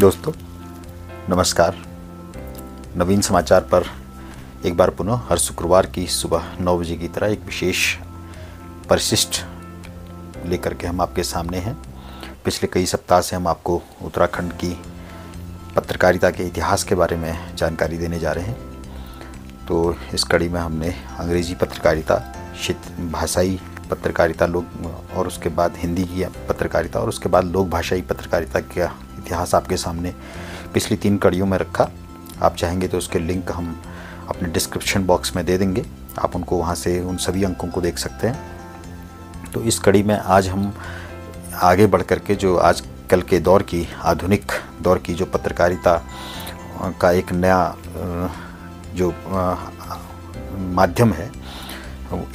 दोस्तों नमस्कार। नवीन समाचार पर एक बार पुनः हर शुक्रवार की सुबह 9 बजे की तरह एक विशेष परिशिष्ट लेकर के हम आपके सामने हैं। पिछले कई सप्ताह से हम आपको उत्तराखंड की पत्रकारिता के इतिहास के बारे में जानकारी देने जा रहे हैं। तो इस कड़ी में हमने अंग्रेज़ी पत्रकारिता, भाषाई पत्रकारिता और उसके बाद हिंदी की पत्रकारिता और उसके बाद लोक भाषाई पत्रकारिता का इतिहास आपके सामने पिछली 3 कड़ियों में रखा। आप चाहेंगे तो उसके लिंक हम अपने डिस्क्रिप्शन बॉक्स में दे देंगे, आप उनको वहाँ से उन सभी अंकों को देख सकते हैं। तो इस कड़ी में आज हम आगे बढ़ कर के जो आजकल के दौर की, आधुनिक दौर की जो पत्रकारिता का एक नया जो माध्यम है,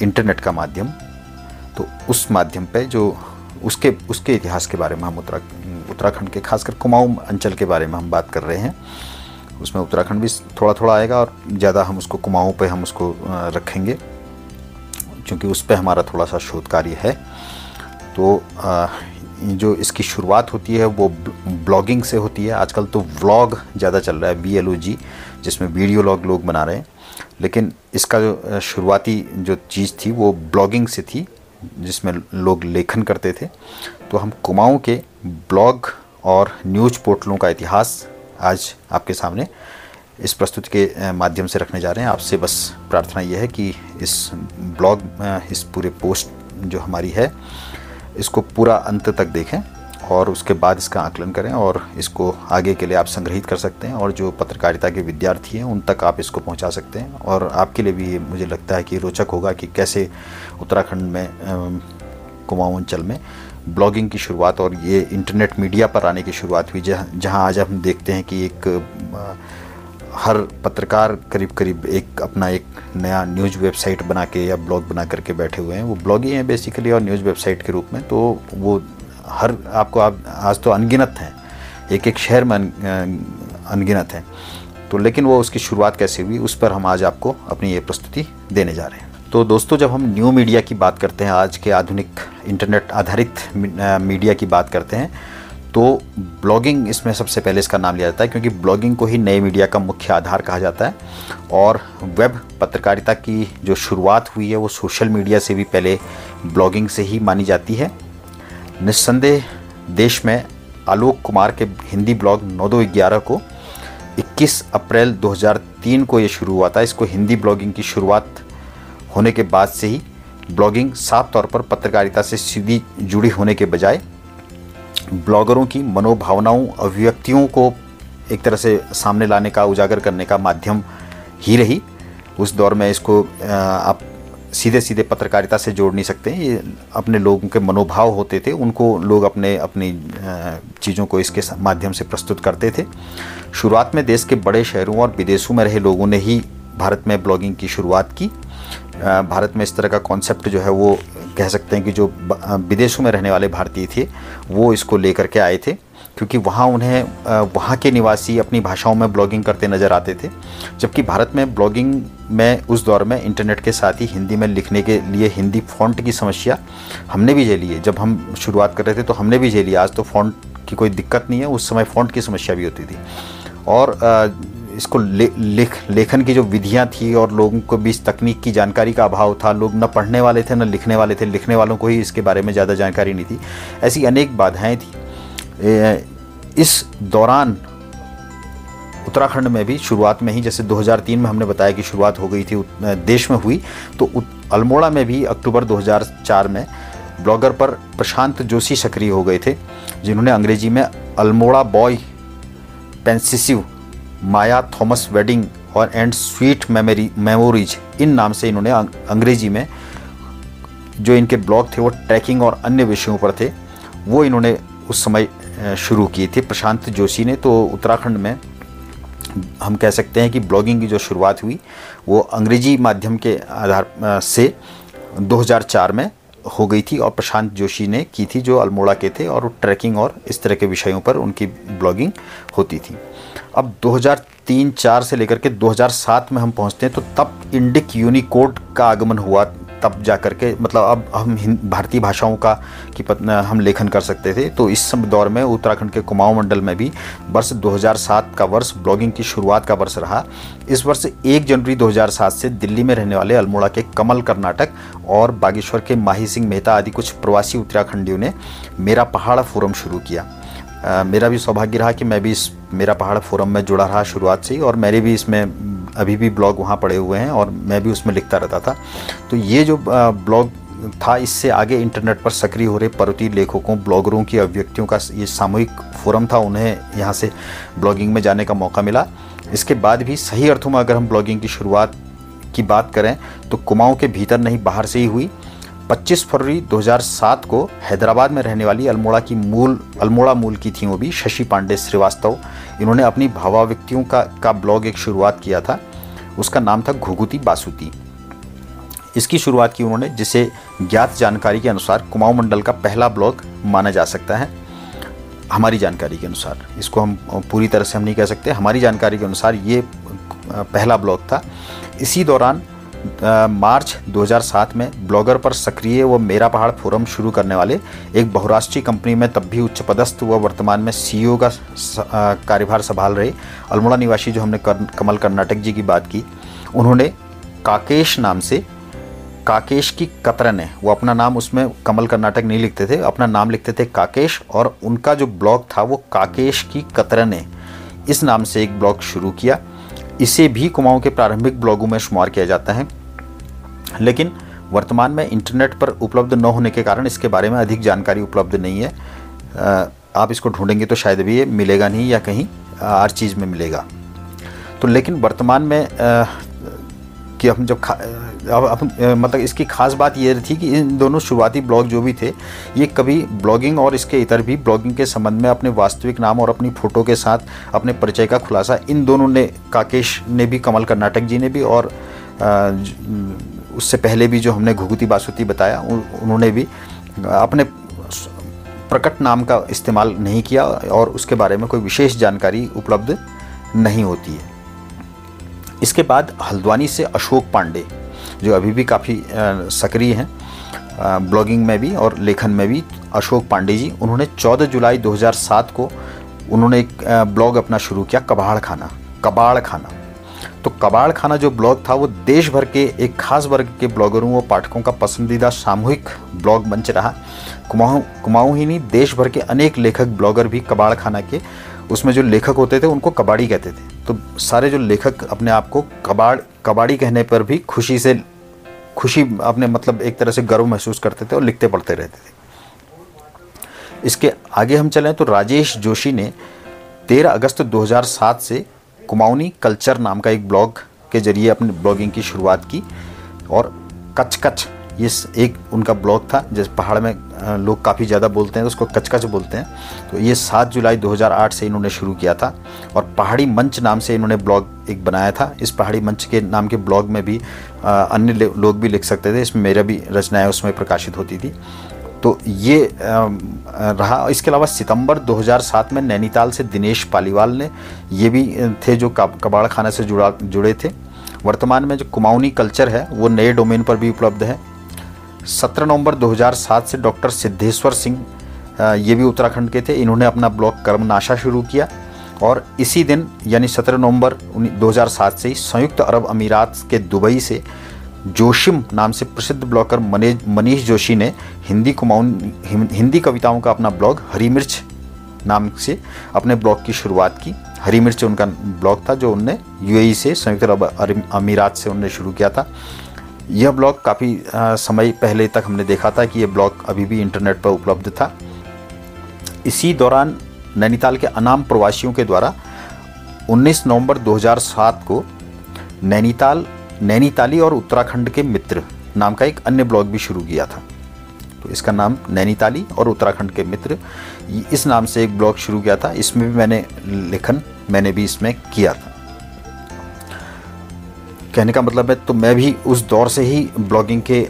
इंटरनेट का माध्यम, तो उस माध्यम पे जो उसके इतिहास के बारे में हम उत्तराखंड के खासकर कुमाऊं अंचल के बारे में हम बात कर रहे हैं। उसमें उत्तराखंड भी थोड़ा थोड़ा आएगा और ज़्यादा हम उसको कुमाऊं पे हम उसको रखेंगे, क्योंकि उस पे हमारा थोड़ा सा शोध कार्य है। तो जो इसकी शुरुआत होती है वो ब्लॉगिंग से होती है। आजकल तो व्लॉग ज़्यादा चल रहा है, VLOG, जिसमें वीडियो लोग बना रहे हैं, लेकिन इसका जो शुरुआती जो चीज़ थी वो ब्लॉगिंग से थी, जिसमें लोग लेखन करते थे। तो हम कुमाऊं के ब्लॉग और न्यूज़ पोर्टलों का इतिहास आज आपके सामने इस प्रस्तुति के माध्यम से रखने जा रहे हैं। आपसे बस प्रार्थना यह है कि इस ब्लॉग, इस पूरे पोस्ट जो हमारी है, इसको पूरा अंत तक देखें और उसके बाद इसका आकलन करें और इसको आगे के लिए आप संग्रहित कर सकते हैं और जो पत्रकारिता के विद्यार्थी हैं उन तक आप इसको पहुंचा सकते हैं। और आपके लिए भी मुझे लगता है कि रोचक होगा कि कैसे उत्तराखंड में कुमाऊं अंचल में ब्लॉगिंग की शुरुआत और ये इंटरनेट मीडिया पर आने की शुरुआत हुई, जहां आज हम देखते हैं कि हर पत्रकार करीब एक अपना एक नया न्यूज़ वेबसाइट बना के या ब्लॉग बना करके बैठे हुए हैं। वो ब्लॉग ही हैं बेसिकली और न्यूज़ वेबसाइट के रूप में। तो वो आज तो अनगिनत हैं, एक शहर में अनगिनत हैं। तो लेकिन वो उसकी शुरुआत कैसे हुई, उस पर हम आज आपको अपनी ये प्रस्तुति देने जा रहे हैं। तो दोस्तों, जब हम न्यू मीडिया की बात करते हैं, आज के आधुनिक इंटरनेट आधारित मीडिया की बात करते हैं, तो ब्लॉगिंग इसमें सबसे पहले इसका नाम लिया जाता है, क्योंकि ब्लॉगिंग को ही नए मीडिया का मुख्य आधार कहा जाता है। और वेब पत्रकारिता की जो शुरुआत हुई है वो सोशल मीडिया से भी पहले ब्लॉगिंग से ही मानी जाती है। निस्संदेह देश में आलोक कुमार के हिंदी ब्लॉग 9211 को 21 अप्रैल 2003 को ये शुरू हुआ था। इसको हिंदी ब्लॉगिंग की शुरुआत होने के बाद से ही ब्लॉगिंग साफ तौर पर पत्रकारिता से सीधी जुड़ी होने के बजाय ब्लॉगरों की मनोभावनाओं, अभिव्यक्तियों को एक तरह से सामने लाने का, उजागर करने का माध्यम ही रही। उस दौर में इसको आप सीधे पत्रकारिता से जोड़ नहीं सकते। ये अपने लोगों के मनोभाव होते थे, उनको लोग अपनी चीज़ों को इसके माध्यम से प्रस्तुत करते थे। शुरुआत में देश के बड़े शहरों और विदेशों में रहे लोगों ने ही भारत में ब्लॉगिंग की शुरुआत की। भारत में इस तरह का कॉन्सेप्ट जो है वो कह सकते हैं कि जो विदेशों में रहने वाले भारतीय थे वो इसको लेकर के आए थे, क्योंकि वहाँ के निवासी अपनी भाषाओं में ब्लॉगिंग करते नज़र आते थे। जबकि भारत में ब्लॉगिंग में उस दौर में इंटरनेट के साथ ही हिंदी में लिखने के लिए हिंदी फ़ॉन्ट की समस्या हमने भी झेली है। जब हम शुरुआत कर रहे थे तो हमने भी झेली। आज तो फ़ॉन्ट की कोई दिक्कत नहीं है, उस समय फ़ॉन्ट की समस्या भी होती थी। और इसको लेखन की जो विधियां थी और लोगों को भी इस तकनीक की जानकारी का अभाव था। लोग न पढ़ने वाले थे न लिखने वाले थे, लिखने वालों को ही इसके बारे में ज़्यादा जानकारी नहीं थी। ऐसी अनेक बाधाएं थी। इस दौरान उत्तराखंड में भी शुरुआत में ही, जैसे 2003 में हमने बताया कि शुरुआत हो गई थी, देश में हुई, तो अल्मोड़ा में भी अक्टूबर 2004 में ब्लॉगर पर प्रशांत जोशी सक्रिय हो गए थे, जिन्होंने अंग्रेजी में अल्मोड़ा बॉय पेंसिसिव, माया थॉमस वेडिंग और एंड स्वीट मेमोरीज, इन नाम से इन्होंने अंग्रेजी में जो इनके ब्लॉग थे वो ट्रैकिंग और अन्य विषयों पर थे, वो इन्होंने उस समय शुरू किए थे प्रशांत जोशी ने। तो उत्तराखंड में हम कह सकते हैं कि ब्लॉगिंग की जो शुरुआत हुई वो अंग्रेजी माध्यम के आधार से 2004 में हो गई थी और प्रशांत जोशी ने की थी, जो अल्मोड़ा के थे, और ट्रैकिंग और इस तरह के विषयों पर उनकी ब्लॉगिंग होती थी। अब 2003-04 से लेकर के 2007 में हम पहुंचते हैं, तो तब इंडिक यूनिकोड का आगमन हुआ तब जा कर के मतलब अब हम भारतीय भाषाओं का हम लेखन कर सकते थे। तो इस समय दौर में उत्तराखंड के कुमाऊं मंडल में भी वर्ष 2007 का वर्ष ब्लॉगिंग की शुरुआत का वर्ष रहा। इस वर्ष 1 जनवरी 2007 से दिल्ली में रहने वाले अल्मोड़ा के कमल कर्नाटक और बागेश्वर के माही सिंह मेहता आदि कुछ प्रवासी उत्तराखंडियों ने मेरा पहाड़ फोरम शुरू किया। मेरा भी सौभाग्य रहा कि मैं भी इस मेरा पहाड़ फोरम में जुड़ा रहा शुरुआत से ही, और मेरे भी इसमें अभी भी ब्लॉग वहाँ पड़े हुए हैं और मैं भी उसमें लिखता रहता था। तो ये जो ब्लॉग था, इससे आगे इंटरनेट पर सक्रिय हो रहे पर्वतीय लेखकों, ब्लॉगरों की अभिव्यक्तियों का ये सामूहिक फोरम था। उन्हें यहाँ से ब्लॉगिंग में जाने का मौका मिला। इसके बाद भी सही अर्थों में अगर हम ब्लॉगिंग की शुरुआत की बात करें तो कुमाऊं के भीतर नहीं बाहर से ही हुई। 25 फरवरी 2007 को हैदराबाद में रहने वाली अल्मोड़ा मूल की थी वो भी, शशि पांडे श्रीवास्तव। इन्होंने अपनी भावाव्यक्तियों का ब्लॉग एक शुरुआत किया था। उसका नाम था घुघुती बासुती। इसकी शुरुआत की उन्होंने, जिसे ज्ञात जानकारी के अनुसार कुमाऊं मंडल का पहला ब्लॉग माना जा सकता है। हमारी जानकारी के अनुसार, इसको हम पूरी तरह से हम नहीं कह सकते, हमारी जानकारी के अनुसार ये पहला ब्लॉग था। इसी दौरान मार्च 2007 में ब्लॉगर पर सक्रिय व मेरा पहाड़ फोरम शुरू करने वाले एक बहुराष्ट्रीय कंपनी में तब भी उच्च पदस्थ व वर्तमान में CEO का कार्यभार संभाल रहे अल्मोड़ा निवासी, जो हमने कमल कर्नाटक जी की बात की, उन्होंने काकेश नाम से, काकेश की कतरन है, वो अपना नाम उसमें कमल कर्नाटक नहीं लिखते थे, अपना नाम लिखते थे काकेश, और उनका जो ब्लॉग था वो काकेश की कतरन है, इस नाम से एक ब्लॉग शुरू किया। इसे भी कुमाऊं के प्रारंभिक ब्लॉगों में शुमार किया जाता है, लेकिन वर्तमान में इंटरनेट पर उपलब्ध न होने के कारण इसके बारे में अधिक जानकारी उपलब्ध नहीं है। आप इसको ढूंढेंगे तो शायद भी ये मिलेगा नहीं, या कहीं हर चीज़ में मिलेगा। तो लेकिन वर्तमान में कि हम जब मतलब इसकी खास बात ये थी कि इन दोनों शुरुआती ब्लॉग जो भी थे, ये कभी ब्लॉगिंग और इसके इतर भी ब्लॉगिंग के संबंध में अपने वास्तविक नाम और अपनी फ़ोटो के साथ अपने परिचय का खुलासा इन दोनों ने, काकेश ने भी, कमल कर्नाटक जी ने भी, और उससे पहले भी जो हमने घुघुती बासुती बताया, उन्होंने भी अपने प्रकट नाम का इस्तेमाल नहीं किया और उसके बारे में कोई विशेष जानकारी उपलब्ध नहीं होती है। इसके बाद हल्द्वानी से अशोक पांडे, जो अभी भी काफ़ी सक्रिय हैं ब्लॉगिंग में भी और लेखन में भी, अशोक पांडे जी, उन्होंने 14 जुलाई 2007 को उन्होंने एक ब्लॉग अपना शुरू किया, कबाड़ खाना। तो कबाड़ खाना जो ब्लॉग था वो देश भर के एक खास वर्ग के ब्लॉगरों व पाठकों का पसंदीदा सामूहिक ब्लॉग मंच रहा। कुमाऊं ही नहीं, देश भर के अनेक लेखक ब्लॉगर भी कबाड़ खाना के, उसमें जो लेखक होते थे उनको कबाड़ी कहते थे। तो सारे जो लेखक अपने आप को कबाड़ी कहने पर भी खुशी अपने मतलब एक तरह से गर्व महसूस करते थे और लिखते पढ़ते रहते थे। इसके आगे हम चलें तो राजेश जोशी ने 13 अगस्त 2007 से कुमाऊनी कल्चर नाम का एक ब्लॉग के जरिए अपनी ब्लॉगिंग की शुरुआत की, और कच ये एक उनका ब्लॉग था, जिस पहाड़ में लोग काफ़ी ज़्यादा बोलते हैं, उसको कच बोलते हैं। तो ये 7 जुलाई 2008 से इन्होंने शुरू किया था, और पहाड़ी मंच नाम से इन्होंने ब्लॉग एक बनाया था। इस पहाड़ी मंच के नाम के ब्लॉग में भी अन्य लोग भी लिख सकते थे, इसमें मेरा भी रचनाएं उसमें प्रकाशित होती थी। तो ये रहा। इसके अलावा सितंबर 2007 में नैनीताल से दिनेश पालीवाल ने, ये भी थे जो कबाड़ खाना से जुड़े थे। वर्तमान में जो कुमाऊनी कल्चर है वो नए डोमेन पर भी उपलब्ध है। 17 नवंबर 2007 से डॉक्टर सिद्धेश्वर सिंह, ये भी उत्तराखंड के थे, इन्होंने अपना ब्लॉग कर्मनाशा शुरू किया, और इसी दिन यानी 17 नवंबर 2007 से संयुक्त अरब अमीरात के दुबई से जोशिम नाम से प्रसिद्ध ब्लॉगर मनीष जोशी ने हिंदी कविताओं का अपना ब्लॉग हरी मिर्च नाम से अपने ब्लॉग की शुरुआत की। हरी मिर्च उनका ब्लॉग था जो उनने UAE से, संयुक्त अरब अमीरात से उनने शुरू किया था। यह ब्लॉग काफ़ी समय पहले तक हमने देखा था कि यह ब्लॉग अभी भी इंटरनेट पर उपलब्ध था। इसी दौरान नैनीताल के अनाम प्रवासियों के द्वारा 19 नवंबर 2007 को नैनीताली और उत्तराखंड के मित्र नाम का एक अन्य ब्लॉग भी शुरू किया था। तो इसका नाम नैनीताली और उत्तराखंड के मित्र, इस नाम से एक ब्लॉग शुरू किया था। इसमें भी मैंने भी इसमें किया था। कहने का मतलब है, तो मैं भी उस दौर से ही ब्लॉगिंग के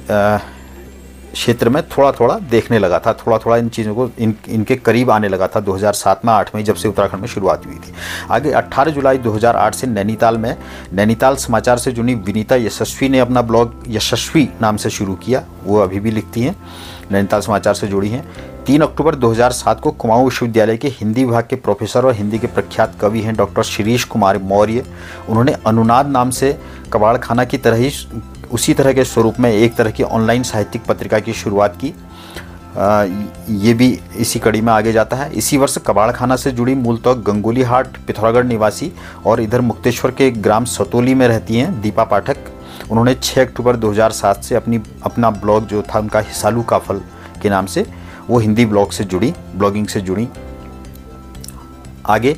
क्षेत्र में थोड़ा थोड़ा देखने लगा था, थोड़ा थोड़ा इन चीज़ों को इनके करीब आने लगा था 2007 में 8 में, जब से उत्तराखंड में शुरुआत हुई थी। आगे 18 जुलाई 2008 से नैनीताल में नैनीताल समाचार से जुड़ी विनीता यशस्वी ने अपना ब्लॉग यशस्वी नाम से शुरू किया। वो अभी भी लिखती हैं, नैनीताल समाचार से जुड़ी हैं। 3 अक्टूबर 2007 को कुमाऊं विश्वविद्यालय के हिंदी विभाग के प्रोफेसर और हिंदी के प्रख्यात कवि हैं डॉक्टर शिरीष कुमार मौर्य, उन्होंने अनुनाद नाम से कबाड़ खाना की तरह ही उसी तरह के स्वरूप में एक तरह की ऑनलाइन साहित्यिक पत्रिका की शुरुआत की। ये भी इसी कड़ी में आगे जाता है। इसी वर्ष कबाड़ खाना से जुड़ी मूलतः गंगोली हाट पिथौरागढ़ निवासी और इधर मुक्तेश्वर के ग्राम सतोली में रहती हैं दीपा पाठक, उन्होंने 6 अक्टूबर 2007 से अपना ब्लॉग जो था उनका हिसालू काफल के नाम से, वो हिंदी ब्लॉगिंग से जुड़ी। आगे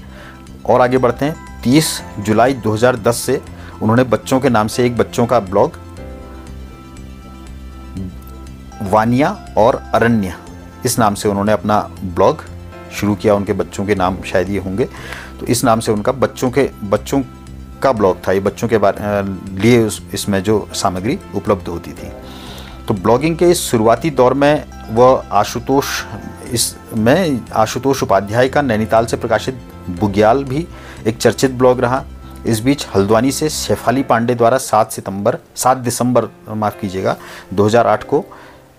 बढ़ते हैं। 30 जुलाई 2010 से उन्होंने बच्चों के नाम से एक बच्चों का ब्लॉग वानिया और अरण्य, इस नाम से उन्होंने अपना ब्लॉग शुरू किया। उनके बच्चों के नाम शायद ये होंगे, तो इस नाम से उनका बच्चों का ब्लॉग था। ये बच्चों के लिए इसमें जो सामग्री उपलब्ध होती थी। तो ब्लॉगिंग के इस शुरुआती दौर में वह आशुतोष उपाध्याय का नैनीताल से प्रकाशित बुग्याल भी एक चर्चित ब्लॉग रहा। इस बीच हल्द्वानी से शेफाली पांडे द्वारा 7 दिसंबर 2008 को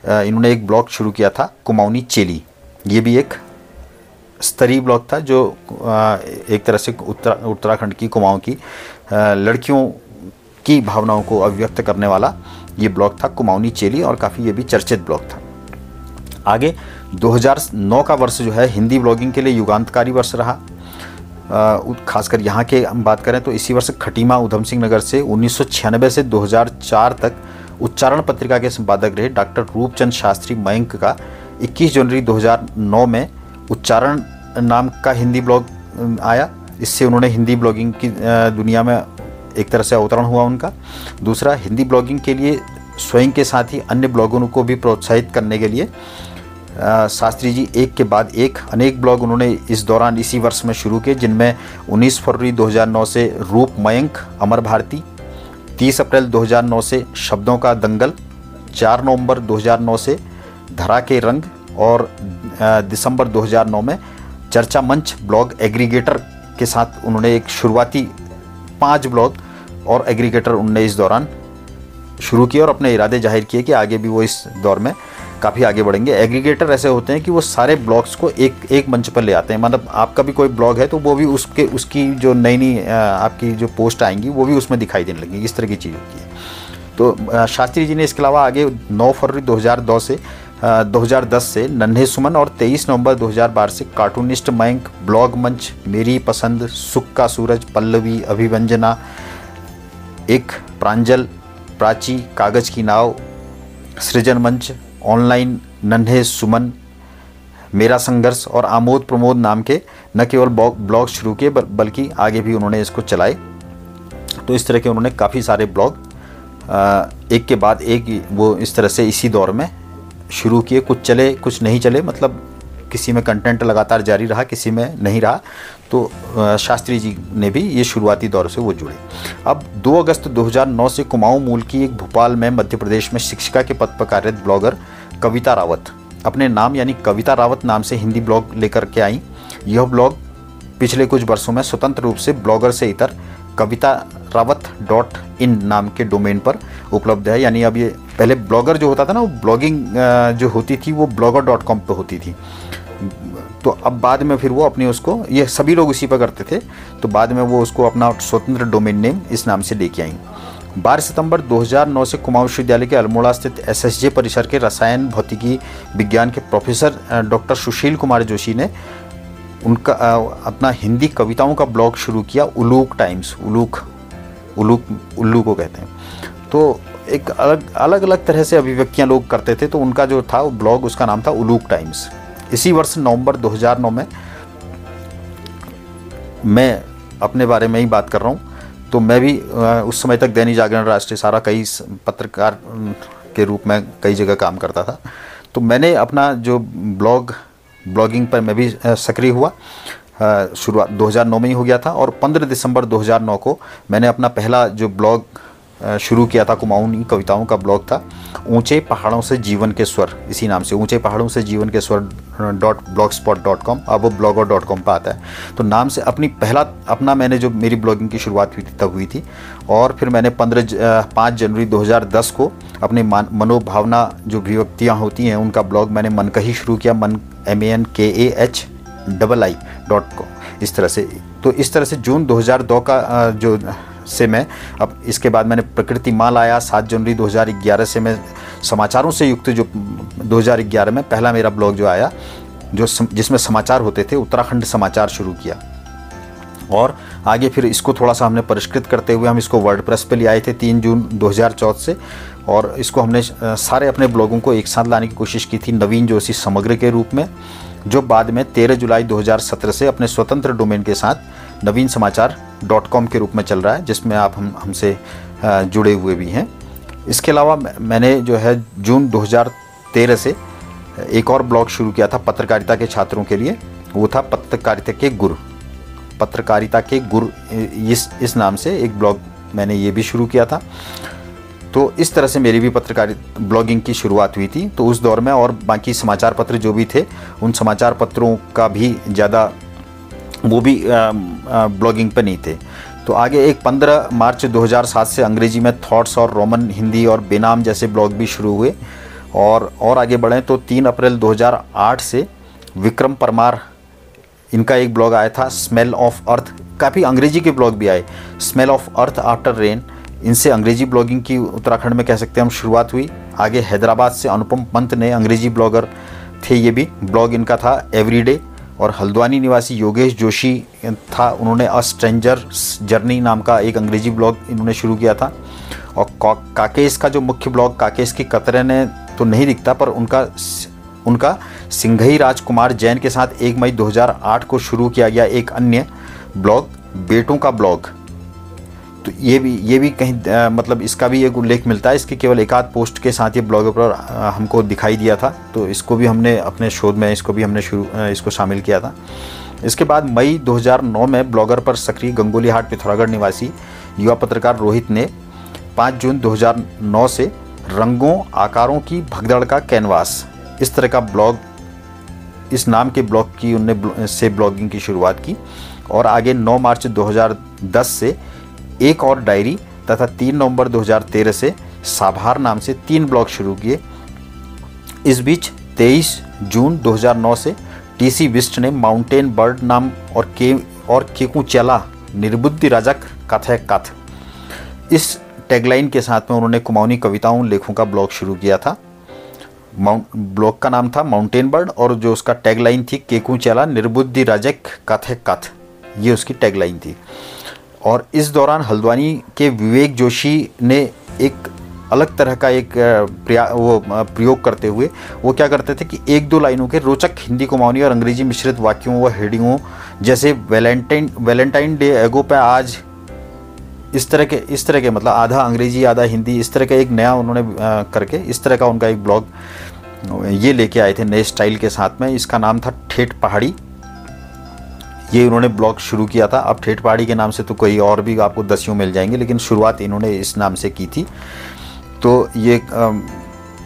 इन्होंने एक ब्लॉग शुरू किया था कुमाऊनी चेली। ये भी एक स्तरीय ब्लॉग था जो एक तरह से उत्तराखंड की कुमाऊं की लड़कियों की भावनाओं को अभिव्यक्त करने वाला ये ब्लॉग था कुमाऊनी चेली, और काफ़ी ये भी चर्चित ब्लॉग था। आगे 2009 का वर्ष जो है हिंदी ब्लॉगिंग के लिए युगांतकारी वर्ष रहा। खासकर यहाँ के हम बात करें तो इसी वर्ष खटीमा उधम सिंह नगर से 1996 से 2004 तक उच्चारण पत्रिका के संपादक रहे डॉक्टर रूपचंद शास्त्री मयंक का 21 जनवरी 2009 में उच्चारण नाम का हिंदी ब्लॉग आया। इससे उन्होंने हिंदी ब्लॉगिंग की दुनिया में एक तरह से अवतरण हुआ उनका। दूसरा, हिंदी ब्लॉगिंग के लिए स्वयं के साथ ही अन्य ब्लॉगरों को भी प्रोत्साहित करने के लिए शास्त्री जी एक के बाद एक अनेक ब्लॉग उन्होंने इस दौरान इसी वर्ष में शुरू किए, जिनमें 19 फरवरी 2009 से रूप मयंक अमर भारती, 30 अप्रैल 2009 से शब्दों का दंगल, 4 नवंबर 2009 से धरा के रंग, और दिसंबर 2009 में चर्चा मंच ब्लॉग एग्रीगेटर के साथ उन्होंने एक शुरुआती 5 ब्लॉग और एग्रीगेटर उन्होंने इस दौरान शुरू किए और अपने इरादे जाहिर किए कि आगे भी वो इस दौर में काफ़ी आगे बढ़ेंगे। एग्रीगेटर ऐसे होते हैं कि वो सारे ब्लॉग्स को एक मंच पर ले आते हैं। मतलब आपका भी कोई ब्लॉग है तो वो भी उसकी जो नई आपकी जो पोस्ट आएंगी वो भी उसमें दिखाई देने लगेंगी, इस तरह की चीज़ होती है। तो शास्त्री जी ने इसके अलावा आगे 9 फरवरी 2010 से नन्हे सुमन और 23 नवंबर 2012 से कार्टूनिस्ट मयंक, ब्लॉग मंच, मेरी पसंद, सुख का सूरज, पल्लवी, अभिवंजना, एक प्रांजल, प्राची, कागज की नाव, सृजन मंच, ऑनलाइन, नन्हे सुमन, मेरा संघर्ष और आमोद प्रमोद नाम के न केवल ब्लॉग शुरू किए बल्कि आगे भी उन्होंने इसको चलाए। तो इस तरह के उन्होंने काफ़ी सारे ब्लॉग एक के बाद एक वो इस तरह से इसी दौर में शुरू किए। कुछ चले कुछ नहीं चले, मतलब किसी में कंटेंट लगातार जारी रहा, किसी में नहीं रहा। तो शास्त्री जी ने भी ये शुरुआती दौर से वो जुड़े। अब 2 अगस्त 2009 से कुमाऊं मूल की एक भोपाल में मध्य प्रदेश में शिक्षिका के पद पर कार्यरत ब्लॉगर कविता रावत अपने नाम यानी कविता रावत नाम से हिंदी ब्लॉग लेकर के आई। यह ब्लॉग पिछले कुछ वर्षों में स्वतंत्र रूप से ब्लॉगर से इतर kavitarawat.in नाम के डोमेन पर उपलब्ध है। यानी अब ये पहले ब्लॉगर जो होता था ना, वो ब्लॉगिंग जो होती थी वो blogger.com पे होती थी। तो अब बाद में फिर वो अपनी उसको ये सभी लोग इसी पर करते थे, तो बाद में वो उसको अपना स्वतंत्र डोमेन नेम इस नाम से लेके आई। 12 सितंबर 2009 से कुमाऊं विश्वविद्यालय के अल्मोड़ा स्थित SSJ परिसर के रसायन भौतिकी विज्ञान के प्रोफेसर डॉक्टर सुशील कुमार जोशी ने उनका अपना हिंदी कविताओं का ब्लॉग शुरू किया, उलूक टाइम्स। उल्लू को कहते हैं। तो एक अलग अलग तरह से अभिव्यक्तियाँ लोग करते थे, तो उनका जो था वो ब्लॉग उसका नाम था उलूक टाइम्स। इसी वर्ष नवंबर 2009 में मैं अपने बारे में ही बात कर रहा हूँ, तो मैं भी उस समय तक दैनिक जागरण, राष्ट्रीय सहारा, कई पत्रकार के रूप में कई जगह काम करता था। तो मैंने अपना जो ब्लॉगिंग पर मैं भी सक्रिय हुआ। शुरुआत 2009 में ही हो गया था और 15 दिसंबर 2009 को मैंने अपना पहला जो ब्लॉग शुरू किया था, कुमाऊनी कविताओं का ब्लॉग था। ऊंचे पहाड़ों से जीवन के स्वर, इसी नाम से ऊंचे पहाड़ों से जीवन के स्वर .blogspot.com, अब वो blogger.com पर आता है। तो नाम से अपना मैंने जो मेरी ब्लॉगिंग की शुरुआत हुई थी तब हुई थी। और फिर मैंने 5 जनवरी 2010 को अपनी मनोभावना जो अभिव्यक्तियाँ होती हैं उनका ब्लॉग मैंने मन का ही शुरू किया, MANKAHII.com। इस तरह से, तो इस तरह से जून 2002 का जो से मैं, अब इसके बाद मैंने प्रकृति माँ लाया। 7 जनवरी 2011 से मैं समाचारों से युक्त, जो 2011 में पहला मेरा ब्लॉग जो आया, जिसमें समाचार होते थे, उत्तराखंड समाचार शुरू किया। और आगे फिर इसको थोड़ा सा हमने परिष्कृत करते हुए हम इसको वर्डप्रेस पे ले आए थे 3 जून 2014 से। और इसको हमने सारे अपने ब्लॉगों को एक साथ लाने की कोशिश की थी नवीन जोशी समग्र के रूप में, जो बाद में 13 जुलाई 2017 से अपने स्वतंत्र डोमेन के साथ नवीन समाचार.com के रूप में चल रहा है, जिसमें आप हमसे जुड़े हुए भी हैं। इसके अलावा मैंने जो है जून 2013 से एक और ब्लॉग शुरू किया था पत्रकारिता के छात्रों के लिए, वो था पत्रकारिता के गुर, इस नाम से एक ब्लॉग मैंने ये भी शुरू किया था। तो इस तरह से मेरी भी पत्रकारिता ब्लॉगिंग की शुरुआत हुई थी। तो उस दौर में और बाकी समाचार पत्र जो भी थे, उन समाचार पत्रों का भी ज़्यादा वो भी ब्लॉगिंग पे नहीं थे। तो आगे एक 15 मार्च 2007 से अंग्रेजी में थॉट्स और रोमन हिंदी और बेनाम जैसे ब्लॉग भी शुरू हुए। और आगे बढ़ें तो 3 अप्रैल 2008 से विक्रम परमार, इनका एक ब्लॉग आया था स्मेल ऑफ अर्थ। काफ़ी अंग्रेजी के ब्लॉग भी आए, smell of earth after rain. इनसे अंग्रेजी ब्लॉगिंग की उत्तराखंड में कह सकते हैं हम शुरुआत हुई। आगे हैदराबाद से अनुपम पंत ने, अंग्रेजी ब्लॉगर थे ये भी, ब्लॉग इनका था एवरीडे। और हल्द्वानी निवासी योगेश जोशी था, उन्होंने अ स्ट्रेंजर जर्नी नाम का एक अंग्रेजी ब्लॉग इन्होंने शुरू किया था। और काकेश का जो मुख्य ब्लॉग काकेश की कतरे ने तो नहीं दिखता, पर उनका सिंघई राजकुमार जैन के साथ 1 मई 2008 को शुरू किया गया एक अन्य ब्लॉग बेटों का ब्लॉग। तो ये भी कहीं मतलब इसका भी एक उल्लेख मिलता है, इसके केवल एक आध पोस्ट के साथ ये ब्लॉग पर हमको दिखाई दिया था। तो इसको भी हमने अपने शोध में इसको शामिल किया था। इसके बाद मई 2009 में ब्लॉगर पर सक्रिय गंगोलीहाट पिथौरागढ़ निवासी युवा पत्रकार रोहित ने 5 जून 2009 से रंगों आकारों की भगदड़ का कैनवास, इस तरह का ब्लॉग, इस नाम के ब्लॉग की उनने से ब्लॉगिंग की शुरुआत की। और आगे 9 मार्च 2010 से एक और डायरी तथा 3 नवंबर 2013 से साभार नाम से 3 ब्लॉग शुरू किए। इस बीच 23 जून 2009 से टीसी विस्ट ने माउंटेन बर्ड नाम और केकुचेला निर्बुद्धि राजक कथ कथ, इस टैगलाइन के साथ में उन्होंने कुमाऊनी कविताओं लेखों का ब्लॉग शुरू किया था। ब्लॉग का नाम था माउंटेन बर्ड और जो उसका टैगलाइन थी केकुचेला निर्बुद्धि राजक कथ कथ, ये उसकी टैगलाइन थी। और इस दौरान हल्द्वानी के विवेक जोशी ने एक अलग तरह का एक प्रयोग करते हुए वो क्या करते थे कि 1-2 लाइनों के रोचक हिंदी कुमाऊनी और अंग्रेजी मिश्रित वाक्यों व हेडिंगों, जैसे वैलेंटाइन डे एगो पे आज, इस तरह के मतलब आधा अंग्रेजी आधा हिंदी, इस तरह का एक नया उन्होंने करके इस तरह का उनका एक ब्लॉग ये लेके आए थे नए स्टाइल के साथ में। इसका नाम था ठेठ पहाड़ी, ये उन्होंने ब्लॉग शुरू किया था। अब ठेठ पहाड़ी के नाम से तो कोई और भी आपको 10 मिल जाएंगे, लेकिन शुरुआत इन्होंने इस नाम से की थी। तो ये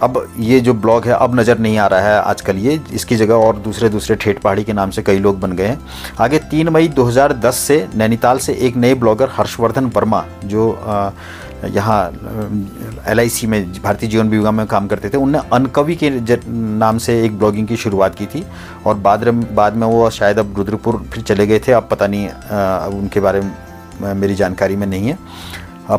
अब ये जो ब्लॉग है अब नज़र नहीं आ रहा है आजकल, ये इसकी जगह और दूसरे ठेठ पहाड़ी के नाम से कई लोग बन गए हैं। आगे 3 मई 2010 से नैनीताल से एक नए ब्लॉगर हर्षवर्धन वर्मा, जो यहाँ LIC में भारतीय जीवन बीमा में काम करते थे, उनने अनकवि के नाम से एक ब्लॉगिंग की शुरुआत की थी। और बाद में वो शायद अब रुद्रपुर फिर चले गए थे, अब पता नहीं, अब उनके बारे में मेरी जानकारी में नहीं है।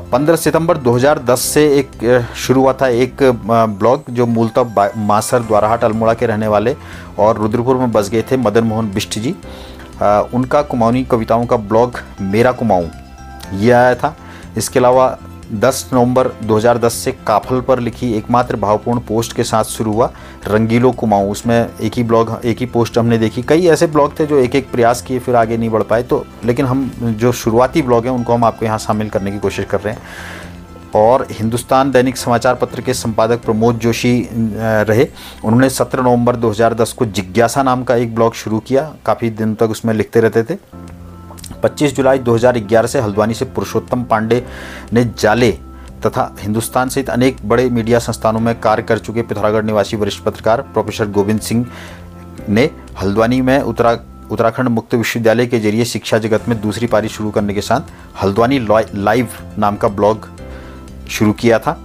15 सितंबर 2010 से एक शुरू हुआ था एक ब्लॉग, जो मूलतः मासर द्वाराहाट अल्मोड़ा के रहने वाले और रुद्रपुर में बस गए थे मदन मोहन बिष्ट जी। उनका कुमाऊनी कविताओं का ब्लॉग मेरा कुमाऊँ ये आया था। इसके अलावा 10 नवंबर 2010 से काफल पर लिखी एकमात्र भावपूर्ण पोस्ट के साथ शुरू हुआ रंगीलो कुमाऊँ। उसमें एक ही पोस्ट हमने देखी। कई ऐसे ब्लॉग थे जो एक प्रयास किए फिर आगे नहीं बढ़ पाए, तो लेकिन हम जो शुरुआती ब्लॉग हैं उनको हम आपको यहाँ शामिल करने की कोशिश कर रहे हैं। और हिंदुस्तान दैनिक समाचार पत्र के संपादक प्रमोद जोशी रहे। उन्होंने 17 नवंबर 2010 को जिज्ञासा नाम का एक ब्लॉग शुरू किया, काफ़ी दिन तक उसमें लिखते रहते थे। 25 जुलाई 2011 से हल्द्वानी से पुरुषोत्तम पांडे ने जाले तथा हिंदुस्तान सहित अनेक बड़े मीडिया संस्थानों में कार्य कर चुके पिथौरागढ़ निवासी वरिष्ठ पत्रकार प्रोफेसर गोविंद सिंह ने हल्द्वानी में उत्तराखंड मुक्त विश्वविद्यालय के जरिए शिक्षा जगत में दूसरी पारी शुरू करने के साथ हल्द्वानी लाइव नाम का ब्लॉग शुरू किया था।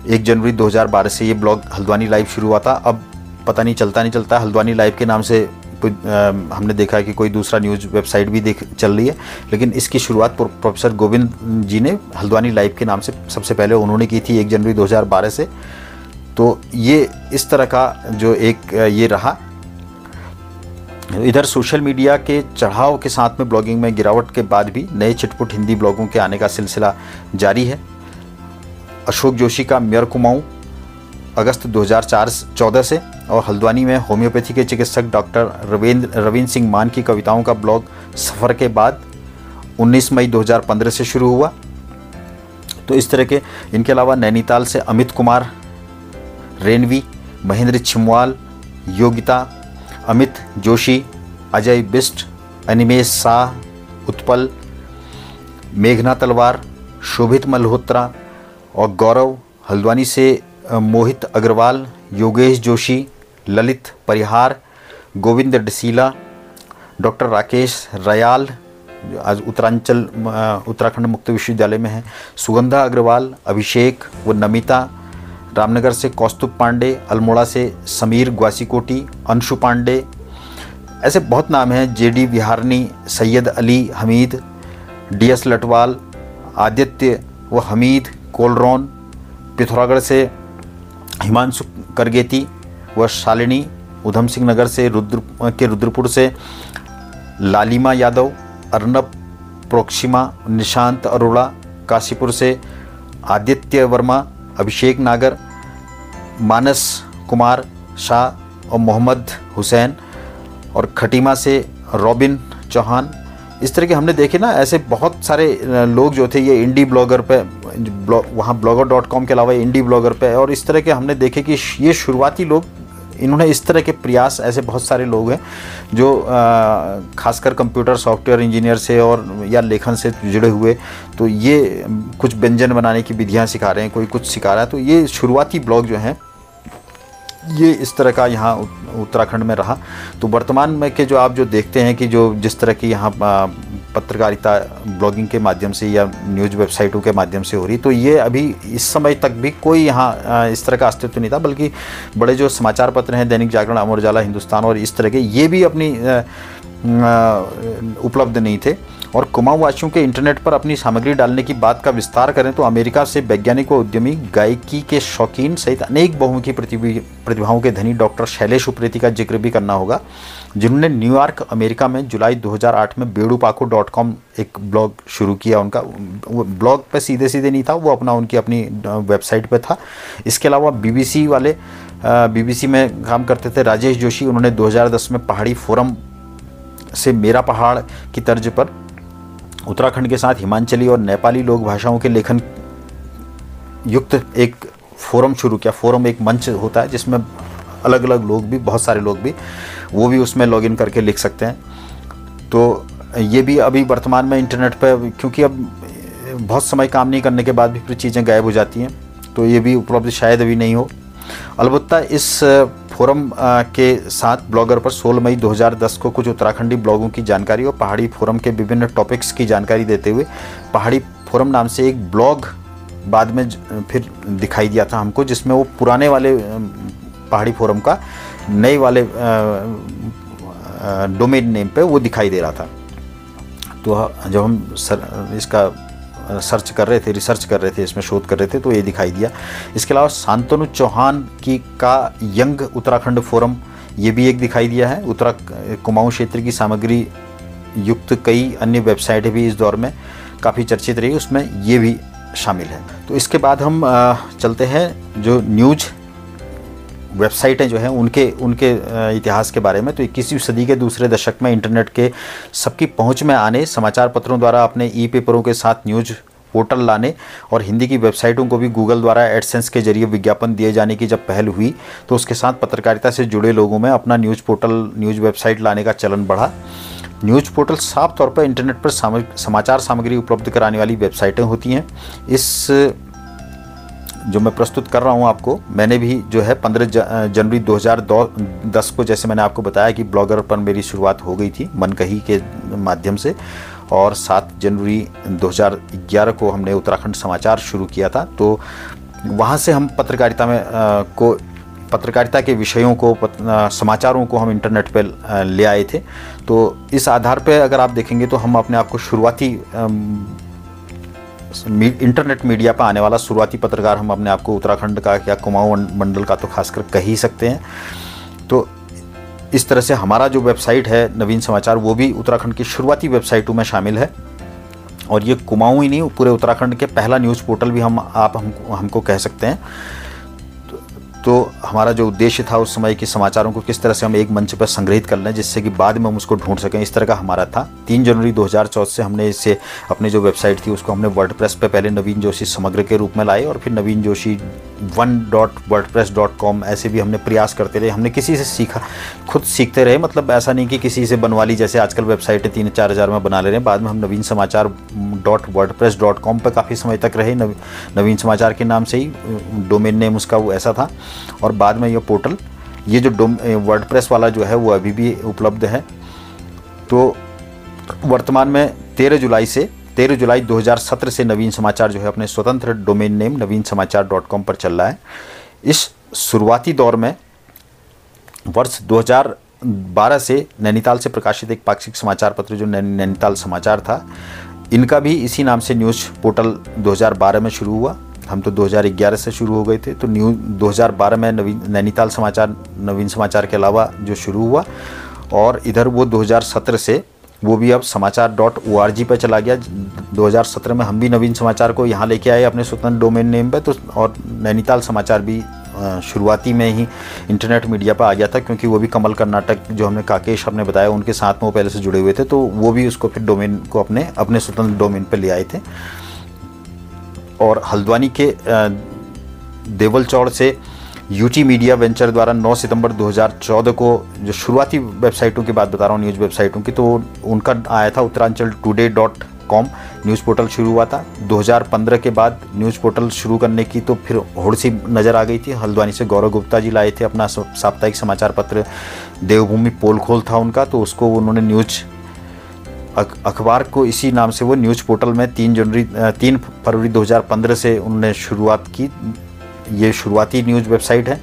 1 जनवरी 2012 से ये ब्लॉग हल्द्वानी लाइव शुरू हुआ था। अब पता नहीं चलता हल्द्वानी लाइव के नाम से हमने देखा कि कोई दूसरा न्यूज़ वेबसाइट भी चल रही है, लेकिन इसकी शुरुआत प्रोफेसर गोविंद जी ने हल्द्वानी लाइव के नाम से सबसे पहले उन्होंने की थी 1 जनवरी 2012 से। तो ये इस तरह का जो एक ये रहा। इधर सोशल मीडिया के चढ़ाव के साथ में ब्लॉगिंग में गिरावट के बाद भी नए छिटपुट हिंदी ब्लॉगों के आने का सिलसिला जारी है। अशोक जोशी का मेयर कुमाऊं अगस्त 2014 से और हल्द्वानी में होम्योपैथी के चिकित्सक डॉक्टर रविंद्र सिंह मान की कविताओं का ब्लॉग सफ़र के बाद 19 मई 2015 से शुरू हुआ। तो इस तरह के इनके अलावा नैनीताल से अमित कुमार रेनवी, महेंद्र छिमवाल, योगिता, अमित जोशी, अजय बिस्ट, अनिमेश शाह, उत्पल, मेघना तलवार, शोभित मल्होत्रा और गौरव। हल्द्वानी से मोहित अग्रवाल, योगेश जोशी, ललित परिहार, गोविंद डसीला, डॉक्टर राकेश रयाल आज उत्तराखंड मुक्त विश्वविद्यालय में है, सुगंधा अग्रवाल, अभिषेक व नमिता, रामनगर से कौस्तुभ पांडे, अल्मोड़ा से समीर ग्वासीकोटी, अंशु पांडे, ऐसे बहुत नाम हैं। जेडी विहारनी, सैयद अली हमीद, डीएस लटवाल, आदित्य व हमीद कोलरॉन, पिथौरागढ़ से हिमांशु करगेती व शालिनी, उधम सिंह नगर से रुद्रपुर से लालिमा यादव, अर्नब प्रोक्शिमा, निशांत अरोड़ा, काशीपुर से आदित्य वर्मा, अभिषेक नागर, मानस कुमार शाह और मोहम्मद हुसैन, और खटीमा से रॉबिन चौहान। इस तरह के हमने देखे ना, ऐसे बहुत सारे लोग जो थे ये इंडी ब्लॉगर पे वहाँ blogger.com के अलावा इंडी ब्लॉगर पे, और इस तरह के हमने देखे कि ये शुरुआती लोग, इन्होंने इस तरह के प्रयास, ऐसे बहुत सारे लोग हैं जो खासकर कंप्यूटर सॉफ्टवेयर इंजीनियर से और या लेखन से जुड़े हुए, तो ये कुछ व्यंजन बनाने की विधियां सिखा रहे हैं, कोई कुछ सिखा रहा है। तो ये शुरुआती ब्लॉग जो हैं ये इस तरह का यहाँ उत्तराखंड में रहा। तो वर्तमान में के जो आप जो देखते हैं कि जो जिस तरह की यहाँ पत्रकारिता ब्लॉगिंग के माध्यम से या न्यूज़ वेबसाइटों के माध्यम से हो रही, तो ये अभी इस समय तक भी कोई यहाँ इस तरह का अस्तित्व नहीं था, बल्कि बड़े जो समाचार पत्र हैं, दैनिक जागरण, अमर उजाला, हिंदुस्तान और इस तरह के, ये भी अपनी उपलब्ध नहीं थे। और कुमाऊं वासियों के इंटरनेट पर अपनी सामग्री डालने की बात का विस्तार करें तो अमेरिका से वैज्ञानिक व उद्यमी, गायकी के शौकीन सहित अनेक बहुमुखी प्रतिभाओं के धनी डॉक्टर शैलेश उप्रेती का जिक्र भी करना होगा, जिन्होंने न्यूयॉर्क अमेरिका में जुलाई 2008 में बेड़ूपाको.com एक ब्लॉग शुरू किया। उनका वो ब्लॉग पे सीधे नहीं था, वो उनकी अपनी वेबसाइट पे था। इसके अलावा बीबीसी में काम करते थे राजेश जोशी, उन्होंने 2010 में पहाड़ी फोरम से मेरा पहाड़ की तर्ज पर उत्तराखंड के साथ हिमाचली और नेपाली लोक भाषाओं के लेखन युक्त एक फोरम शुरू किया। फोरम एक मंच होता है जिसमें अलग अलग लोग भी, बहुत सारे लोग भी, वो भी उसमें लॉगिन करके लिख सकते हैं। तो ये भी अभी वर्तमान में इंटरनेट पर, क्योंकि अब बहुत समय काम नहीं करने के बाद भी फिर चीज़ें गायब हो जाती हैं, तो ये भी उपलब्ध शायद अभी नहीं हो। अलबत्ता इस फोरम के साथ ब्लॉगर पर 16 मई 2010 को कुछ उत्तराखंडी ब्लॉगों की जानकारी और पहाड़ी फोरम के विभिन्न टॉपिक्स की जानकारी देते हुए पहाड़ी फोरम नाम से एक ब्लॉग बाद में फिर दिखाई दिया था हमको, जिसमें वो पुराने वाले पहाड़ी फोरम का नए वाले डोमेन नेम पे वो दिखाई दे रहा था। तो जब हम इसका सर्च कर रहे थे, रिसर्च कर रहे थे, इसमें शोध कर रहे थे, तो ये दिखाई दिया। इसके अलावा शांतनु चौहान की का यंग उत्तराखंड फोरम, ये भी एक दिखाई दिया है। कुमाऊं क्षेत्र की सामग्री युक्त कई अन्य वेबसाइटें भी इस दौर में काफ़ी चर्चित रही, उसमें ये भी शामिल है। तो इसके बाद हम चलते हैं जो न्यूज़ वेबसाइटें जो हैं उनके इतिहास के बारे में। तो 21वीं सदी के दूसरे दशक में इंटरनेट के सबकी पहुंच में आने, समाचार पत्रों द्वारा अपने ई पेपरों के साथ न्यूज़ पोर्टल लाने और हिंदी की वेबसाइटों को भी गूगल द्वारा एडसेंस के जरिए विज्ञापन दिए जाने की जब पहल हुई, तो उसके साथ पत्रकारिता से जुड़े लोगों में अपना न्यूज़ पोर्टल, न्यूज़ वेबसाइट लाने का चलन बढ़ा। न्यूज़ पोर्टल साफ तौर पर इंटरनेट पर समाचार सामग्री उपलब्ध कराने वाली वेबसाइटें होती हैं। इस जो मैं प्रस्तुत कर रहा हूँ आपको, मैंने भी जो है 15 जनवरी 2010 को, जैसे मैंने आपको बताया कि ब्लॉगर पर मेरी शुरुआत हो गई थी मनकही के माध्यम से, और 7 जनवरी 2011 को हमने उत्तराखंड समाचार शुरू किया था। तो वहाँ से हम पत्रकारिता के विषयों को, समाचारों को हम इंटरनेट पर ले आए थे। तो इस आधार पे अगर आप देखेंगे तो हम अपने आप को शुरुआती इंटरनेट मीडिया पर आने वाला शुरुआती पत्रकार हम अपने आप को उत्तराखंड का या कुमाऊं मंडल का तो खासकर कह ही सकते हैं। तो इस तरह से हमारा जो वेबसाइट है नवीन समाचार, वो भी उत्तराखंड की शुरुआती वेबसाइटों में शामिल है। और ये कुमाऊं ही नहीं, पूरे उत्तराखंड के पहला न्यूज़ पोर्टल भी हमको कह सकते हैं। तो हमारा जो उद्देश्य था उस समय कि समाचारों को किस तरह से हम एक मंच पर संग्रहित कर लें जिससे कि बाद में हम उसको ढूंढ सकें, इस तरह का हमारा था। 3 जनवरी 2014 से हमने इससे अपनी जो वेबसाइट थी उसको हमने वर्डप्रेस पे पहले नवीन जोशी समग्र के रूप में लाए, और फिर नवीन जोशी 1.wordpress.com ऐसे भी हमने प्रयास करते रहे। हमने किसी से सीखा, खुद सीखते रहे, मतलब ऐसा नहीं कि किसी से बनवा ली, जैसे आजकल वेबसाइटें 3-4 हज़ार में बना ले रहे हैं। बाद में हम नवीन समाचार .wordpress.com पर काफ़ी समय तक रहे, नवीन समाचार के नाम से ही डोमेन नेम उसका वो ऐसा था। और बाद में ये पोर्टल, ये जो वर्डप्रेस वाला जो है वो अभी भी उपलब्ध है। तो वर्तमान में 13 जुलाई 2017 से नवीन समाचार जो है अपने स्वतंत्र डोमेन नेम navinsamaachar.com पर चल रहा है। इस शुरुआती दौर में वर्ष 2012 से नैनीताल से प्रकाशित एक पाक्षिक समाचार पत्र जो नैनीताल समाचार था, इनका भी इसी नाम से न्यूज़ पोर्टल 2012 में शुरू हुआ। हम तो 2011 से शुरू हो गए थे। तो 2012 में नैनीताल समाचार नवीन समाचार के अलावा जो शुरू हुआ, और इधर वो 2017 से वो भी अब समाचार.org पे चला गया। 2017 में हम भी नवीन समाचार को यहाँ लेके आए अपने स्वतंत्र डोमेन नेम पे। तो और नैनीताल समाचार भी शुरुआती में ही इंटरनेट मीडिया पर आ गया था, क्योंकि वो भी कमल कर्नाटक जो हमने काकेश हमने बताया उनके साथ में वो पहले से जुड़े हुए थे। तो वो भी उसको फिर डोमेन को अपने स्वतंत्र डोमेन पर ले आए थे। और हल्द्वानी के देवलचौड़ से यूटी मीडिया वेंचर द्वारा 9 सितंबर 2014 को, जो शुरुआती वेबसाइटों की बात बता रहा हूँ न्यूज़ वेबसाइटों की, तो उनका आया था उत्तरांचल न्यूज़ पोर्टल शुरू हुआ था। 2015 के बाद न्यूज़ पोर्टल शुरू करने की तो फिर होड़ सी नज़र आ गई थी। हल्द्वानी से गौरव गुप्ता जी लाए थे अपना साप्ताहिक समाचार पत्र देवभूमि पोलखोल था उनका, तो उसको उन्होंने न्यूज़ अखबार को इसी नाम से वो न्यूज़ पोर्टल में 3 फरवरी 2015 से उन्होंने शुरुआत की। ये शुरुआती न्यूज़ वेबसाइट है।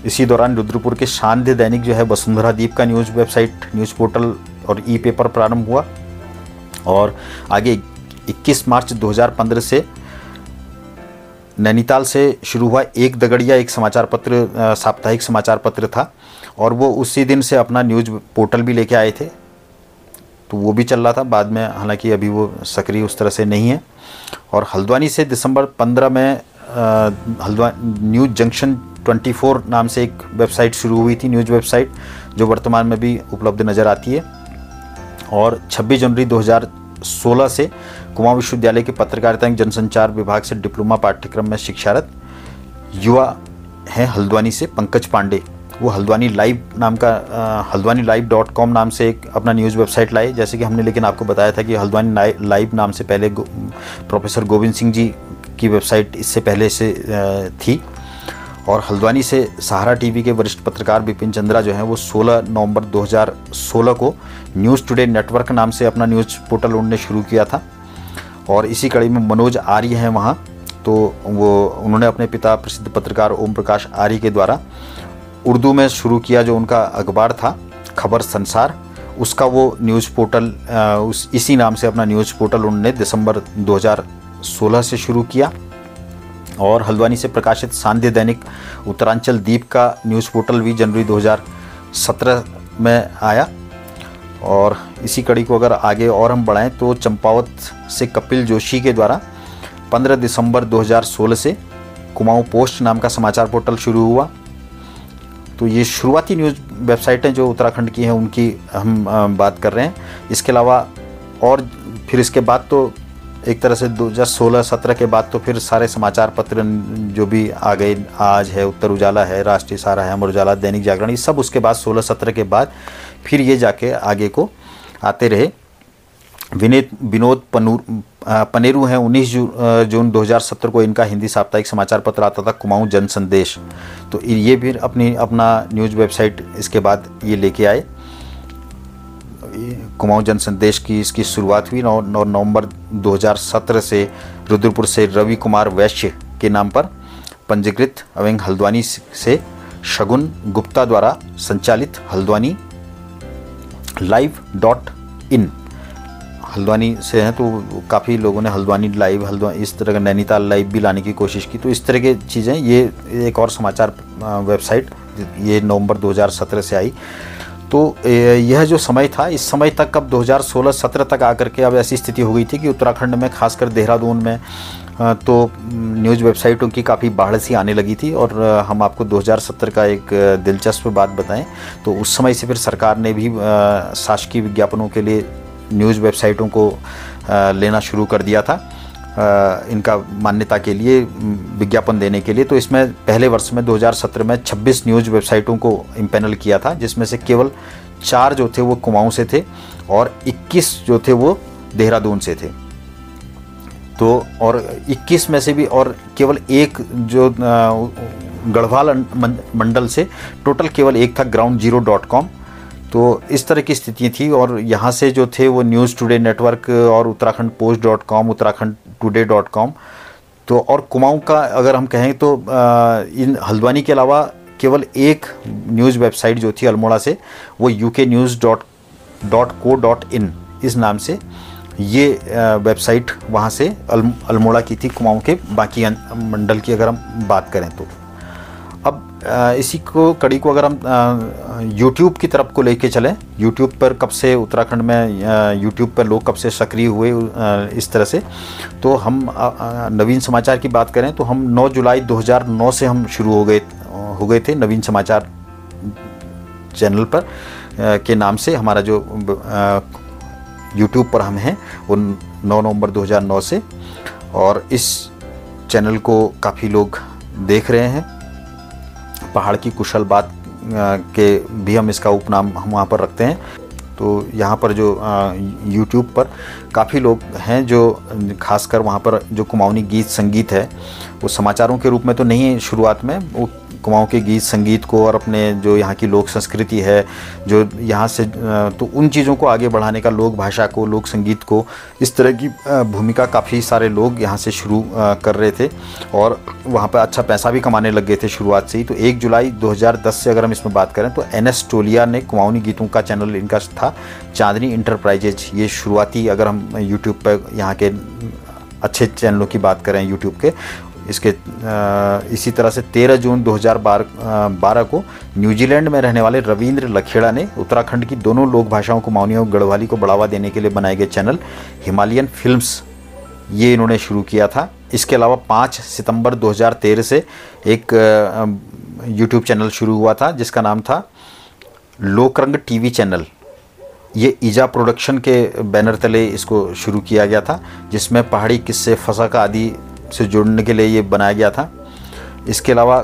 इसी दौरान रुद्रपुर के शांति दैनिक जो है वसुंधरा दीप का न्यूज़ वेबसाइट, न्यूज़ पोर्टल और ई पेपर प्रारंभ हुआ। और आगे 21 मार्च 2015 से नैनीताल से शुरू हुआ एक दगड़िया एक समाचार पत्र, साप्ताहिक समाचार पत्र था, और वो उसी दिन से अपना न्यूज़ पोर्टल भी लेके आए थे। तो वो भी चल रहा था बाद में, हालांकि अभी वो सक्रिय उस तरह से नहीं है। और हल्द्वानी से दिसंबर 15 में न्यूज़ जंक्शन 24 नाम से एक वेबसाइट शुरू हुई थी, न्यूज़ वेबसाइट, जो वर्तमान में भी उपलब्ध नज़र आती है। और 26 जनवरी 2016 से कुमाऊं विश्वविद्यालय के पत्रकारिता एवं जनसंचार विभाग से डिप्लोमा पाठ्यक्रम में शिक्षारत युवा हैं हल्द्वानी से पंकज पांडे। वो हल्द्वानी live.com नाम से एक अपना न्यूज़ वेबसाइट लाए, जैसे कि हमने लेकिन आपको बताया था कि हल्द्वानी लाइव नाम से पहले प्रोफेसर गोविंद सिंह जी की वेबसाइट इससे पहले से थी। और हल्द्वानी से सहारा टीवी के वरिष्ठ पत्रकार विपिन चंद्रा जो हैं वो 16 नवंबर 2016 को न्यूज़ टुडे नेटवर्क नाम से अपना न्यूज़ पोर्टल उन्होंने शुरू किया था। और इसी कड़ी में मनोज आर्य हैं वहाँ, तो वो उन्होंने अपने पिता प्रसिद्ध पत्रकार ओम प्रकाश आर्य के द्वारा उर्दू में शुरू किया जो उनका अखबार था खबर संसार, उसका वो न्यूज़ पोर्टल इसी नाम से अपना न्यूज़ पोर्टल उन्होंने दिसंबर 2016 से शुरू किया। और हल्द्वानी से प्रकाशित सांध्य दैनिक उत्तरांचल दीप का न्यूज़ पोर्टल भी जनवरी 2017 में आया। और इसी कड़ी को अगर आगे और हम बढ़ाएं तो चंपावत से कपिल जोशी के द्वारा 15 दिसंबर 2016 से कुमाऊं पोस्ट नाम का समाचार पोर्टल शुरू हुआ। तो ये शुरुआती न्यूज़ वेबसाइटें जो उत्तराखंड की हैं उनकी हम बात कर रहे हैं। इसके अलावा और फिर इसके बाद तो एक तरह से 2016-17 के बाद तो फिर सारे समाचार पत्र जो भी आ गए, आज है, उत्तर उजाला है, राष्ट्रीय सहारा है, अमर उजाला, दैनिक जागरण, ये सब उसके बाद 16-17 के बाद फिर ये जाके आगे को आते रहे। विनोद पनेरू हैं। 19 जून 2017 को इनका हिंदी साप्ताहिक समाचार पत्र आता था कुमाऊं जन संदेश। तो ये भी अपना न्यूज़ वेबसाइट इसके बाद ये लेके आए। कुमाऊं जन संदेश की इसकी शुरुआत हुई 9 नवंबर 2017 से रुद्रपुर से रवि कुमार वैश्य के नाम पर पंजीकृत एवं हल्द्वानी से शगुन गुप्ता द्वारा संचालित हल्द्वानी live.in हल्द्वानी से हैं, तो काफ़ी लोगों ने हल्द्वानी लाइव, हल्द्वानी इस तरह का नैनीताल लाइव भी लाने की कोशिश की। तो इस तरह की चीज़ें, ये एक और समाचार वेबसाइट ये नवंबर 2017 से आई। तो यह जो समय था, इस समय तक अब 2016-17 तक आकर के अब ऐसी स्थिति हो गई थी कि उत्तराखंड में, खासकर देहरादून में तो न्यूज़ वेबसाइटों की काफ़ी बाढ़ सी आने लगी थी। और हम आपको 2017 का एक दिलचस्प बात बताएं तो उस समय से फिर सरकार ने भी शासकीय विज्ञापनों के लिए न्यूज़ वेबसाइटों को लेना शुरू कर दिया था, इनका मान्यता के लिए, विज्ञापन देने के लिए। तो इसमें पहले वर्ष में 2017 में 26 न्यूज़ वेबसाइटों को इम्पैनल किया था, जिसमें से केवल 4 जो थे वो कुमाऊं से थे और 21 जो थे वो देहरादून से थे। तो और 21 में से भी और केवल एक जो गढ़वाल मंडल से, टोटल केवल एक था ground0.com। तो इस तरह की स्थिति थी। और यहाँ से जो थे वो न्यूज़ टुडे नेटवर्क और उत्तराखंड post.com, उत्तराखंड today.com। तो और कुमाऊं का अगर हम कहें तो इन हल्द्वानी के अलावा केवल एक न्यूज़ वेबसाइट जो थी अल्मोड़ा से, वो uknews.co.in इस नाम से ये वेबसाइट वहाँ से अल्मोड़ा की थी, कुमाऊं के बाकी मंडल की अगर हम बात करें तो। अब इसी को कड़ी को अगर हम यूट्यूब की तरफ को लेके चलें, यूट्यूब पर कब से उत्तराखंड में यूट्यूब पर लोग कब से सक्रिय हुए इस तरह से, तो हम नवीन समाचार की बात करें तो हम 9 जुलाई 2009 से हम शुरू हो गए थे नवीन समाचार चैनल पर के नाम से। हमारा जो यूट्यूब पर हम हैं वो 9 नवंबर 2009 से, और इस चैनल को काफ़ी लोग देख रहे हैं। पहाड़ की कुशल बात के भी हम इसका उपनाम हम वहाँ पर रखते हैं। तो यहाँ पर जो यूट्यूब पर काफ़ी लोग हैं जो खासकर वहाँ पर जो कुमाऊनी गीत संगीत है वो समाचारों के रूप में तो नहीं है शुरुआत में, वो कुमाऊं के गीत संगीत को और अपने जो यहाँ की लोक संस्कृति है जो यहाँ से, तो उन चीज़ों को आगे बढ़ाने का, लोक भाषा को, लोक संगीत को, इस तरह की भूमिका काफ़ी सारे लोग यहाँ से शुरू कर रहे थे और वहाँ पर अच्छा पैसा भी कमाने लग गए थे शुरुआत से ही। तो 1 जुलाई 2010 से अगर हम इसमें बात करें तो NS टोलिया ने कुमाऊनी गीतों का चैनल इनका था, चांदनी इंटरप्राइजेज। ये शुरुआती, अगर हम यूट्यूब पर यहाँ के अच्छे चैनलों की बात करें यूट्यूब के, इसके इसी तरह से 13 जून 2012 को न्यूजीलैंड में रहने वाले रविंद्र लखेड़ा ने उत्तराखंड की दोनों लोक भाषाओं कुमाऊनी और गढ़वाली को बढ़ावा देने के लिए बनाए गए चैनल हिमालयन फिल्म्स, ये इन्होंने शुरू किया था। इसके अलावा 5 सितंबर 2013 से एक यूट्यूब चैनल शुरू हुआ था जिसका नाम था लोकरंग टीवी चैनल। ये ईजा प्रोडक्शन के बैनर तले इसको शुरू किया गया था, जिसमें पहाड़ी किस्से, फसाका आदि से जोड़ने के लिए ये बनाया गया था। इसके अलावा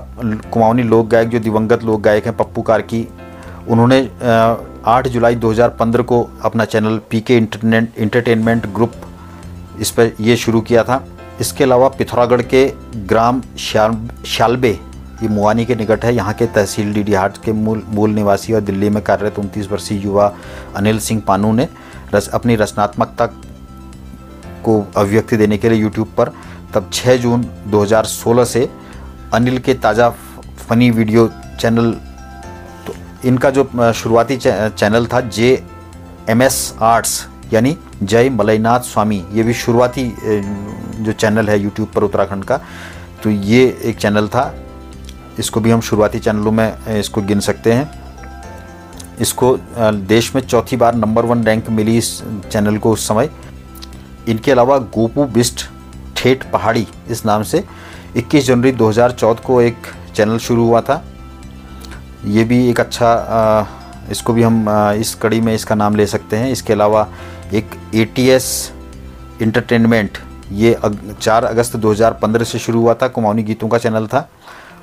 कुमाऊनी लोक गायक जो दिवंगत लोक गायक हैं पप्पू कार्की, उन्होंने 8 जुलाई 2015 को अपना चैनल PK इंटरटेनमेंट ग्रुप इस पर ये शुरू किया था। इसके अलावा पिथौरागढ़ के ग्राम शालबे, ये मुआनी के निकट है, यहाँ के तहसील डीडीहाट के मूल निवासी और दिल्ली में कार्यरत 29 वर्षीय युवा अनिल सिंह पानू ने अपनी रचनात्मकता को अभिव्यक्ति देने के लिए यूट्यूब पर तब 6 जून 2016 से अनिल के ताज़ा फ़नी वीडियो चैनल, तो इनका जो शुरुआती चैनल था JMS आर्ट्स यानी जय मलयनाथ स्वामी, ये भी शुरुआती जो चैनल है यूट्यूब पर उत्तराखंड का, तो ये एक चैनल था। इसको भी हम शुरुआती चैनलों में इसको गिन सकते हैं। इसको देश में चौथी बार नंबर 1 रैंक मिली इस चैनल को उस समय। इनके अलावा गोपू बिस्ट ठेठ पहाड़ी इस नाम से 21 जनवरी 2014 को एक चैनल शुरू हुआ था। ये भी एक अच्छा, इसको भी हम इस कड़ी में इसका नाम ले सकते हैं। इसके अलावा एक ATS इंटरटेनमेंट, ये 4 अगस्त 2015 से शुरू हुआ था, कुमाऊनी गीतों का चैनल था।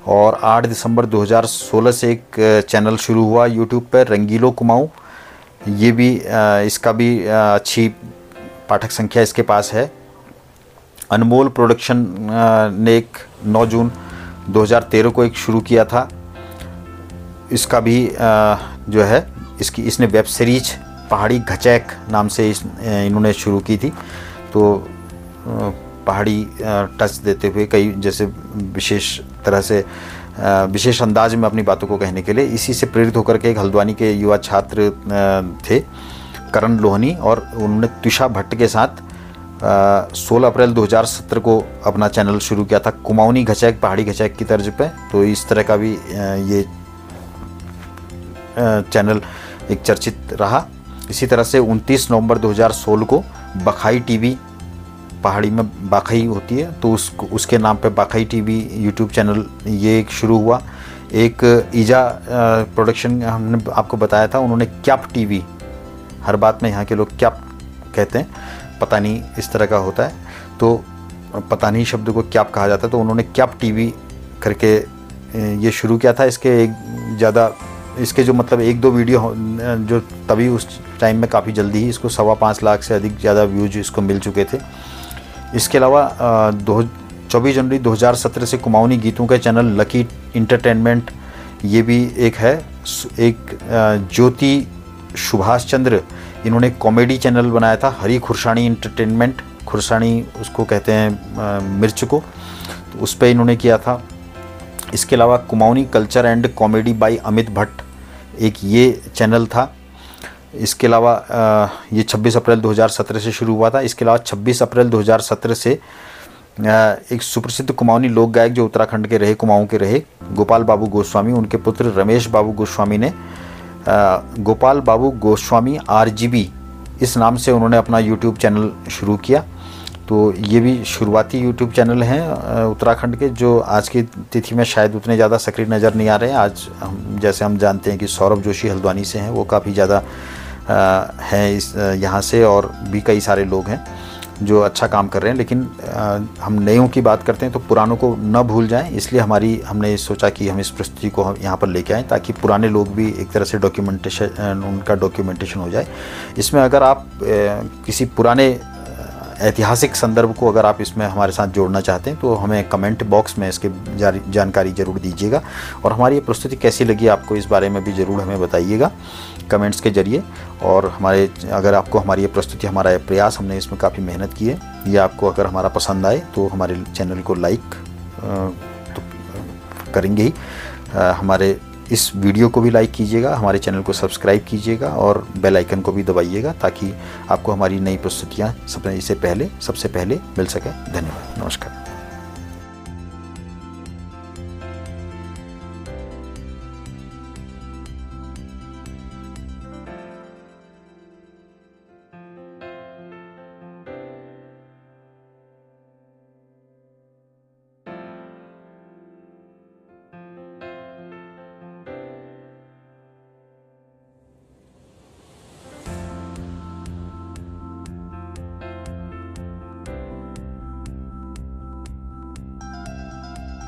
और 8 दिसंबर 2016 से एक चैनल शुरू हुआ यूट्यूब पर रंगीलो कुमाऊं, ये भी इसका भी अच्छी पाठक संख्या इसके पास है। अनमोल प्रोडक्शन ने एक 9 जून 2013 को एक शुरू किया था। इसका भी जो है इसने वेब सीरीज पहाड़ी घचैक नाम से इन्होंने शुरू की थी। तो पहाड़ी टच देते हुए कई जैसे विशेष तरह से विशेष अंदाज में अपनी बातों को कहने के लिए इसी से प्रेरित होकर के एक हल्द्वानी के युवा छात्र थे करण लोहनी, और उन्होंने तुषा भट्ट के साथ 16 अप्रैल 2017 को अपना चैनल शुरू किया था, कुमाऊनी घचैक पहाड़ी घचैक की तर्ज पे। तो इस तरह का भी ये चैनल एक चर्चित रहा। इसी तरह से 29 नवंबर 2016 को बखाई टीवी, पहाड़ी में बाखई होती है तो उसके नाम पे बाखई टीवी यूट्यूब चैनल ये एक शुरू हुआ। एक ईजा प्रोडक्शन हमने आपको बताया था, उन्होंने क्याप टीवी, हर बात में यहाँ के लोग क्याप कहते हैं, पता नहीं इस तरह का होता है, तो पता नहीं शब्द को क्याप कहा जाता है, तो उन्होंने क्याप टीवी करके ये शुरू किया था। इसके जो मतलब 1-2 वीडियो जो तभी उस टाइम में काफ़ी जल्दी ही इसको 5.25 लाख से अधिक ज़्यादा व्यूज इसको मिल चुके थे। इसके अलावा 24 जनवरी 2017 से कुमाऊनी गीतों का चैनल लकी इंटरटेनमेंट ये भी एक है। एक ज्योति सुभाष चंद्र, इन्होंने कॉमेडी चैनल बनाया था हरी खुरसानी इंटरटेनमेंट, खुरसानी उसको कहते हैं मिर्च को, तो उस पर इन्होंने किया था। इसके अलावा Kumaoni culture and comedy bye Amit Bhatt एक ये चैनल था। इसके अलावा ये 26 अप्रैल 2017 से शुरू हुआ था। इसके अलावा 26 अप्रैल 2017 से एक सुप्रसिद्ध कुमाऊनी लोक गायक जो उत्तराखंड के रहे, कुमाऊं के रहे, गोपाल बाबू गोस्वामी, उनके पुत्र रमेश बाबू गोस्वामी ने गोपाल बाबू गोस्वामी RGB इस नाम से उन्होंने अपना यूट्यूब चैनल शुरू किया। तो ये भी शुरुआती यूट्यूब चैनल हैं उत्तराखंड के, जो आज की तिथि में शायद उतने ज़्यादा सक्रिय नज़र नहीं आ रहे हैं। आज जैसे हम जानते हैं कि सौरभ जोशी हल्द्वानी से हैं, वो काफ़ी ज़्यादा हैं इस यहाँ से, और भी कई सारे लोग हैं जो अच्छा काम कर रहे हैं। लेकिन हम नयों की बात करते हैं तो पुरानों को न भूल जाएं, इसलिए हमने सोचा कि हम इस प्रस्तुति को यहाँ पर लेके आएँ ताकि पुराने लोग भी एक तरह से उनका डॉक्यूमेंटेशन हो जाए। इसमें अगर आप किसी पुराने ऐतिहासिक संदर्भ को अगर आप इसमें हमारे साथ जोड़ना चाहते हैं तो हमें कमेंट बॉक्स में इसके जानकारी ज़रूर दीजिएगा, और हमारी ये प्रस्तुति कैसी लगी आपको इस बारे में भी ज़रूर हमें बताइएगा कमेंट्स के ज़रिए। और अगर आपको हमारी ये प्रस्तुति, हमारा ये प्रयास, हमने इसमें काफ़ी मेहनत की है, ये आपको अगर हमारा पसंद आए तो हमारे चैनल को लाइक तो करेंगे ही, हमारे इस वीडियो को भी लाइक कीजिएगा, हमारे चैनल को सब्सक्राइब कीजिएगा और बेल आइकन को भी दबाइएगा ताकि आपको हमारी नई प्रस्तुतियाँ सबसे पहले मिल सके। धन्यवाद, नमस्कार।